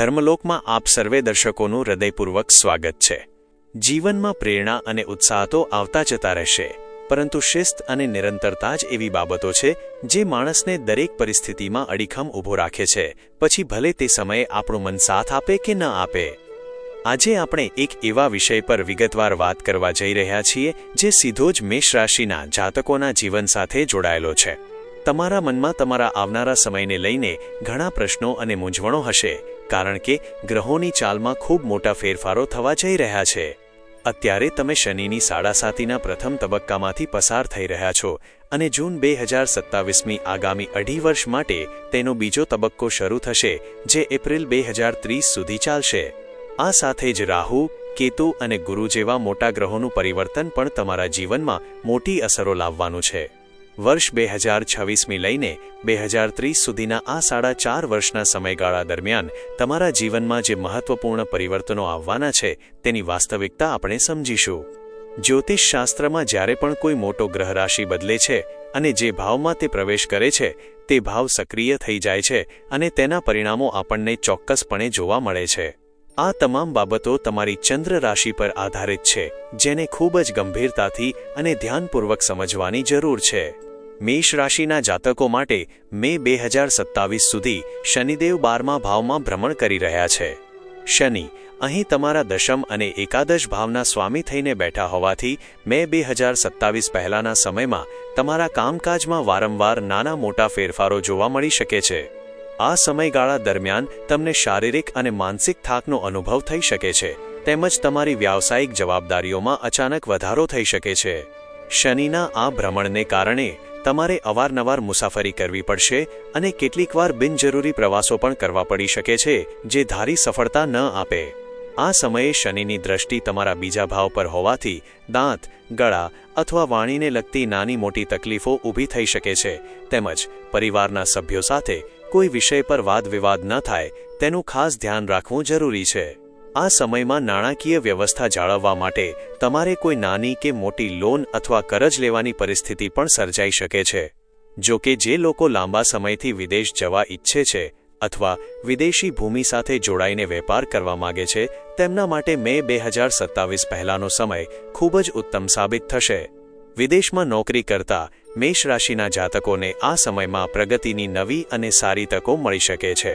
ધર્મલોકમાં આપ સર્વે દર્શકોનું હૃદયપૂર્વક સ્વાગત છે। જીવનમાં પ્રેરણા અને ઉત્સાહ તો આવતા જતા રહેશે, પરંતુ શિસ્ત અને નિરંતરતા જ એવી બાબતો છે જે માણસને દરેક પરિસ્થિતિમાં અડીખમ ઊભો રાખે છે, પછી ભલે તે સમયે આપણું મન સાથ આપે કે ન આપે। આજે આપણે એક એવા વિષય પર વિગતવાર વાત કરવા જઈ રહ્યા છીએ જે સીધો જ મેષ રાશિના જાતકોના જીવન સાથે જોડાયેલો છે। તમારા મનમાં તમારા આવનારા સમયને લઈને ઘણા પ્રશ્નો અને મૂંઝવણો હશે, કારણ કે ગ્રહોની ચાલમાં ખૂબ મોટા ફેરફારો થવા જઈ રહ્યા છે। અત્યારે તમે શનિની સાડાસાતીના પ્રથમ તબક્કામાંથી પસાર થઈ રહ્યા છો અને જૂન 2027ની આગામી 2.5 વર્ષ માટે તેનો બીજો તબક્કો શરૂ થશે, જે એપ્રિલ 2030 સુધી ચાલશે। આ સાથે જ રાહુ, કેતુ અને ગુરુ જેવા મોટા ગ્રહોનું પરિવર્તન પણ તમારા જીવનમાં મોટી અસરો લાવવાનું છે। વર્ષ 2026થી લઈને 2030 સુધીના આ 4.5 વર્ષના સમયગાળા દરમિયાન તમારા જીવનમાં જે મહત્વપૂર્ણ પરિવર્તનો આવવાના છે તેની વાસ્તવિકતા આપણે સમજીશું। જ્યોતિષશાસ્ત્રમાં જ્યારે પણ કોઈ મોટો ગ્રહ રાશિ બદલે છે અને જે ભાવમાં તે પ્રવેશ કરે છે તે ભાવ સક્રિય થઈ જાય છે અને તેના પરિણામો આપણને ચોક્કસપણે જોવા મળે છે। આ તમામ બાબતો તમારી ચંદ્ર રાશિ પર આધારિત છે, જેને ખૂબ જ ગંભીરતાથી અને ધ્યાનપૂર્વક સમજવાની જરૂર છે। મેષ રાશિના જાતકો માટે મે 2027 સુધી શનિદેવ 12મા ભાવમાં ભ્રમણ કરી રહ્યા છે। શનિ અહીં તમારા દશમ અને એકાદશ ભાવના સ્વામી થઈને બેઠા હોવાથી મે 2027 પહેલાંના સમયમાં તમારા કામકાજમાં વારંવાર નાના મોટા ફેરફારો જોવા મળી શકે છે। આ સમયગાળા દરમિયાન તમને શારીરિક અને માનસિક થાકનો અનુભવ થઈ શકે છે, તેમજ તમારી વ્યાવસાયિક જવાબદારીઓમાં અચાનક વધારો થઈ શકે છે। શનિના આ ભ્રમણને કારણે તમારે અવારનવાર મુસાફરી કરવી પડશે અને કેટલીકવાર બિનજરૂરી પ્રવાસો પણ કરવા પડી શકે છે, જે ધારી સફળતા ન આપે। આ સમયે શનિની દ્રષ્ટિ તમારા બીજા ભાવ પર હોવાથી દાંત, ગળા અથવા વાણીને લગતી નાની મોટી તકલીફો ઊભી થઈ શકે છે, તેમજ પરિવારના સભ્યો સાથે કોઈ વિષય પર વાદ વિવાદ ન થાય તેનું ખાસ ધ્યાન રાખવું જરૂરી છે। આ સમયમાં નાણાકીય વ્યવસ્થા જાળવવા માટે તમારે કોઈ નાની કે મોટી લોન અથવા કરજ લેવાની પરિસ્થિતિ પણ સર્જાઈ શકે છે। જો કે જે લોકો લાંબા સમયથી વિદેશ જવા ઈચ્છે છે અથવા વિદેશી ભૂમિ સાથે જોડાઈને વેપાર કરવા માગે છે, તેમના માટે મે 2027 પહેલાંનો સમય ખૂબ જ ઉત્તમ સાબિત થશે। વિદેશમાં નોકરી કરતા મેષ રાશિના જાતકોને આ સમયમાં પ્રગતિની નવી અને સારી તકો મળી શકે છે।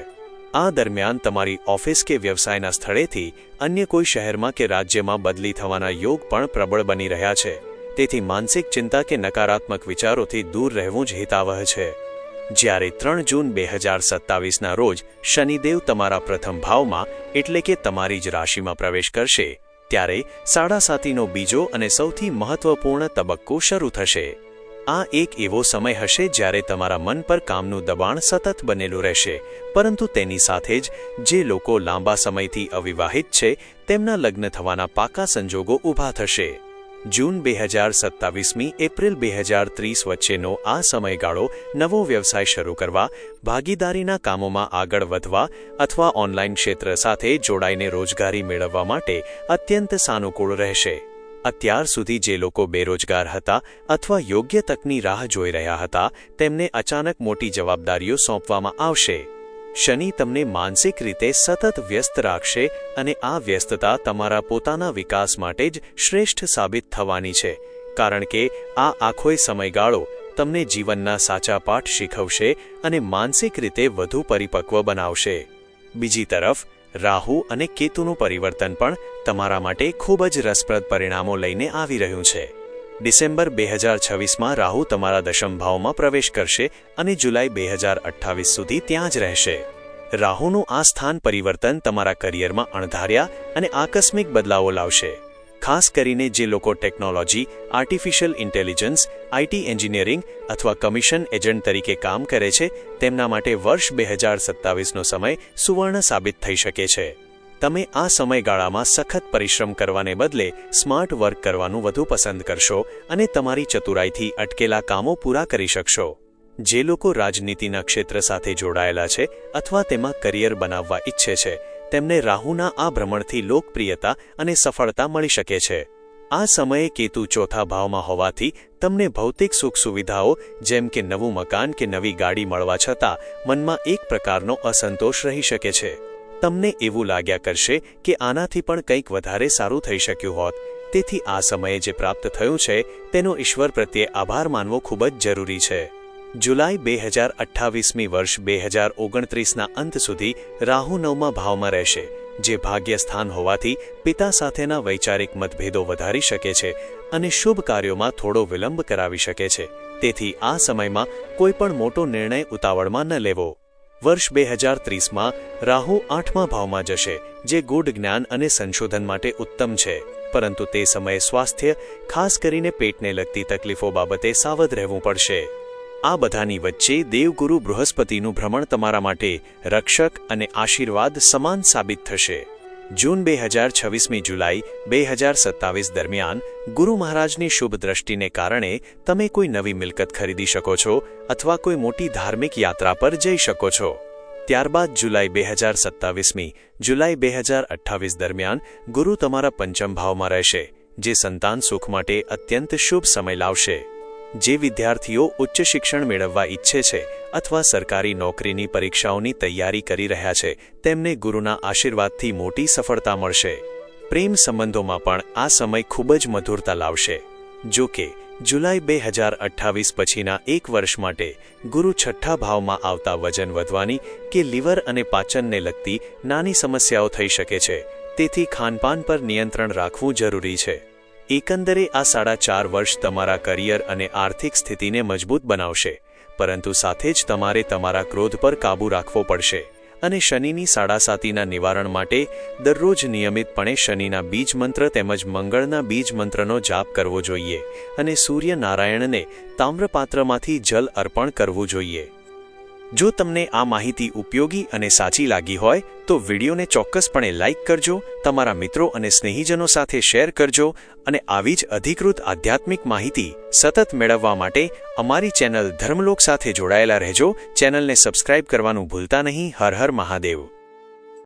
આ દરમિયાન તમારી ઓફિસ કે વ્યવસાયના સ્થળેથી અન્ય કોઈ શહેરમાં કે રાજ્યમાં બદલી થવાના યોગ પણ પ્રબળ બની રહ્યા છે, તેથી માનસિક ચિંતા કે નકારાત્મક વિચારોથી દૂર રહેવું જ હિતાવહ છે। જ્યારે 3 જૂન 2027ના રોજ શનિદેવ તમારા પ્રથમ ભાવમાં એટલે કે તમારી જ રાશિમાં પ્રવેશ કરશે, ત્યારે સાડાસાતીનો બીજો અને સૌથી મહત્વપૂર્ણ તબક્કો શરૂ થશે। આ એક એવો સમય હશે જ્યારે તમારા મન પર કામનું દબાણ સતત બનેલું રહેશે, પરંતુ તેની સાથે જ જે લોકો લાંબા સમયથી અવિવાહિત છે તેમના લગ્ન થવાના પાકા સંજોગો ઊભા થશે। જૂન 2027મી એપ્રિલ 2030 વચ્ચેનો આ સમયગાળો નવો વ્યવસાય શરૂ કરવા, ભાગીદારીના કામોમાં આગળ વધવા અથવા ઓનલાઈન ક્ષેત્ર સાથે જોડાઈને રોજગારી મેળવવા માટે અત્યંત સાનુકૂળ રહેશે। અત્યાર સુધી જે લોકો બેરોજગાર હતા અથવા યોગ્ય તકની રાહ જોઈ રહ્યા હતા, તેમને અચાનક મોટી જવાબદારીઓ સોંપવામાં આવશે। શનિ તમને માનસિક રીતે સતત વ્યસ્ત રાખશે અને આ વ્યસ્તતા તમારા પોતાના વિકાસ માટે જ શ્રેષ્ઠ સાબિત થવાની છે, કારણ કે આ આખોય સમયગાળો તમને જીવનના સાચા પાઠ શીખવશે અને માનસિક રીતે વધુ પરિપક્વ બનાવશે। બીજી તરફ રાહુ અને કેતુનું પરિવર્તન પણ તમારા માટે ખૂબ જ રસપ્રદ પરિણામો લઈને આવી રહ્યું છે। ડિસેમ્બર 2026માં રાહુ તમારા દશમ ભાવમાં પ્રવેશ કરશે અને જુલાઈ 2028 સુધી ત્યાં જ રહેશે। રાહુનું આ સ્થાન પરિવર્તન તમારા કરિયરમાં અણધાર્યા અને આકસ્મિક બદલાવો લાવશે। ખાસ કરીને જે લોકો technology, artificial intelligence, IT engineering અથવા કમિશન એજન્ટ તરીકે કામ કરે છે, તેમના માટે વર્ષ 2027નો સમય સુવર્ણ સાબિત થઈ શકે છે। તમે આ સમયગાળામાં સખત પરિશ્રમ કરવાને બદલે સ્માર્ટ વર્ક કરવાનું વધુ પસંદ કરશો અને તમારી ચતુરાઈથી અટકેલા કામો પૂરા કરી શકશો। જે લોકો રાજનીતિના ક્ષેત્ર સાથે જોડાયેલા છે અથવા તેમાં કરિયર બનાવવા ઈચ્છે છે, તેમને રાહુના આ ભ્રમણથી લોકપ્રિયતા અને સફળતા મળી શકે છે। આ સમયે કેતુ ચોથા ભાવમાં હોવાથી તમને ભૌતિક સુખ સુવિધાઓ જેમ કે નવું મકાન કે નવી ગાડી મળવા છતાં મનમાં એક પ્રકારનો અસંતોષ રહી શકે છે। તમને એવું લાગ્યા કરશે કે આનાથી પણ કંઈક વધારે સારું થઈ શક્યું હોત. તેથી આ સમયે જે પ્રાપ્ત થયું છે તેનો ઈશ્વર પ્રત્યે આભાર માનવો ખૂબ જ જરૂરી છે. જુલાઈ 2028મી વર્ષ 2029ના અંત સુધી રાહુ 9મા ભાવમાં રહેશે, જે ભાગ્યસ્થાન હોવાથી પિતા સાથેના વૈચારિક મતભેદો વધારી શકે છે અને શુભ કાર્યોમાં થોડો વિલંબ કરાવી શકે છે. તેથી આ સમયમાં કોઈ પણ મોટો નિર્ણય ઉતાવળમાં ન લેવો. વર્ષ 2030માં રાહુ 8મા ભાવમાં જશે, જે ગૂઢ જ્ઞાન અને સંશોધન માટે ઉત્તમ છે, પરંતુ તે સમયે સ્વાસ્થ્ય, ખાસ કરીને પેટને લગતી તકલીફો બાબતે સાવધ રહેવું પડશે. આ બધાની વચ્ચે દેવગુરુ બૃહસ્પતિનું ભ્રમણ તમારા માટે રક્ષક અને આશીર્વાદ સમાન સાબિત થશે. જૂન 2026મી જુલાઈ 2027 દરમિયાન ગુરુ મહારાજની શુભ દ્રષ્ટિને કારણે તમે કોઈ નવી મિલકત ખરીદી શકો છો અથવા કોઈ મોટી ધાર્મિક યાત્રા પર જઈ શકો છો. ત્યારબાદ જુલાઈ 2027મી જુલાઈ 2028 દરમિયાન ગુરુ તમારા પંચમ ભાવમાં રહેશે, જે સંતાન સુખ માટે અત્યંત શુભ સમય લાવશે. જે વિદ્યાર્થીઓ ઉચ્ચ શિક્ષણ મેળવવા ઈચ્છે છે અથવા સરકારી નોકરીની પરીક્ષાઓની તૈયારી કરી રહ્યા છે, તેમને ગુરુના આશીર્વાદથી મોટી સફળતા મળશે. પ્રેમ સંબંધોમાં પણ આ સમય ખૂબ જ મધુરતા લાવશે. જો કે જુલાઈ 2028 પછીના એક વર્ષ માટે ગુરુ છઠ્ઠા ભાવમાં આવતા વજન વધવાની કે લીવર અને પાચનને લગતી નાની સમસ્યાઓ થઈ શકે છે, તેથી ખાનપાન પર નિયંત્રણ રાખવું જરૂરી છે. એકંદરે આ 4.5 વર્ષ તમારા કરિયર અને આર્થિક સ્થિતિને મજબૂત બનાવશે, પરંતુ સાથે જ તમારે તમારા ક્રોધ પર કાબૂ રાખવો પડશે અને શનિની સાડાસાતીના નિવારણ માટે દરરોજ નિયમિતપણે શનિના બીજ મંત્ર તેમજ મંગળના બીજ મંત્રનો જાપ કરવો જોઈએ અને સૂર્યનારાયણને તામ્રપાત્રમાંથી જલ અર્પણ કરવું જોઈએ. જો તમને આ માહિતી ઉપયોગી અને સાચી લાગી હોય તો વિડીયોને ચોક્કસપણે લાઇક કરજો, તમારા મિત્રો અને સ્નેહીજનો સાથે શેર કરજો અને આવી જ અધિકૃત આધ્યાત્મિક માહિતી સતત મેળવવા માટે અમારી ચેનલ ધર્મલોક સાથે જોડાયેલા રહેજો. ચેનલને સબસ્ક્રાઇબ કરવાનું ભૂલતા નહીં. હર હર મહાદેવ.